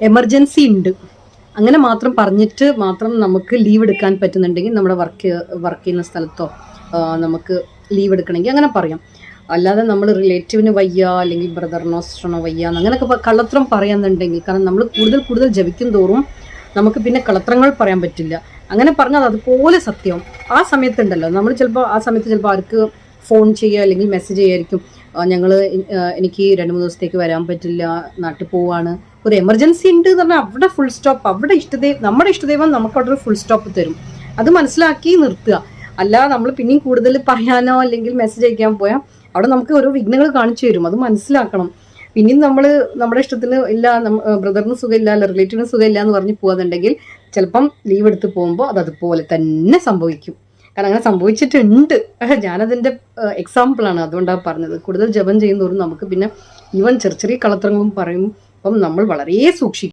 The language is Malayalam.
എമർജൻസി ഉണ്ട്, അങ്ങനെ മാത്രം പറഞ്ഞിട്ട് മാത്രം നമുക്ക് ലീവ് എടുക്കാൻ പറ്റുന്നുണ്ടെങ്കിൽ നമ്മുടെ വർക്ക് ചെയ്യുന്ന സ്ഥലത്തോ നമുക്ക് ലീവ് എടുക്കണമെങ്കിൽ അങ്ങനെ പറയാം. അല്ലാതെ നമ്മൾ റിലേറ്റീവിന് വയ്യ അല്ലെങ്കിൽ ബ്രദറിനോ സിസ്റ്ററിനോ വയ്യ അങ്ങനെയൊക്കെ കള്ളത്തരം പറയാന്നുണ്ടെങ്കിൽ, കാരണം നമ്മൾ കൂടുതൽ ജപിക്കും തോറും നമുക്ക് പിന്നെ കള്ളത്തരങ്ങൾ പറയാൻ പറ്റില്ല. അങ്ങനെ പറഞ്ഞാൽ അതുപോലെ സത്യം. ആ സമയത്തുണ്ടല്ലോ നമ്മൾ ചിലപ്പോൾ ആർക്ക് ഫോൺ ചെയ്യുക അല്ലെങ്കിൽ മെസ്സേജ് ചെയ്യായിരിക്കും, എനിക്ക് 2-3 ദിവസത്തേക്ക് വരാൻ പറ്റില്ല, നാട്ടിൽ പോവാണ്, ഒരു എമർജൻസി ഉണ്ട് എന്ന് പറഞ്ഞാൽ അവിടെ ഫുൾ സ്റ്റോപ്പ്. അവിടെ നമ്മുടെ ഇഷ്ടദൈവം നമുക്ക് അവിടെ ഒരു ഫുൾ സ്റ്റോപ്പ് തരും. അത് മനസ്സിലാക്കി നിർത്തുക. അല്ല നമ്മൾ പിന്നെയും കൂടുതൽ പറയാനോ അല്ലെങ്കിൽ മെസ്സേജ് അയക്കാൻ പോയാൽ അവിടെ നമുക്ക് ഓരോ വിഘ്നങ്ങൾ കാണിച്ചു തരും. അത് മനസ്സിലാക്കണം. പിന്നെയും നമ്മൾ നമ്മുടെ ഇഷ്ടത്തിന് ഇല്ല, ബ്രദറിന് സുഖമില്ല, അല്ല റിലേറ്റീവിന് സുഖമില്ല എന്ന് പറഞ്ഞ് പോകാന്നുണ്ടെങ്കിൽ ചിലപ്പം ലീവ് എടുത്ത് പോകുമ്പോൾ അതുപോലെ തന്നെ സംഭവിക്കും. കാരണം അങ്ങനെ സംഭവിച്ചിട്ടുണ്ട്. ഞാനതിൻ്റെ എക്സാമ്പിളാണ്, അതുകൊണ്ടാണ് പറഞ്ഞത്. കൂടുതൽ ജപം ചെയ്യുന്നതോറും നമുക്ക് പിന്നെ ഈവൻ ചെറിയ കള്ളത്തരങ്ങളും പറയും. അപ്പം നമ്മൾ വളരെ സൂക്ഷിക്കും.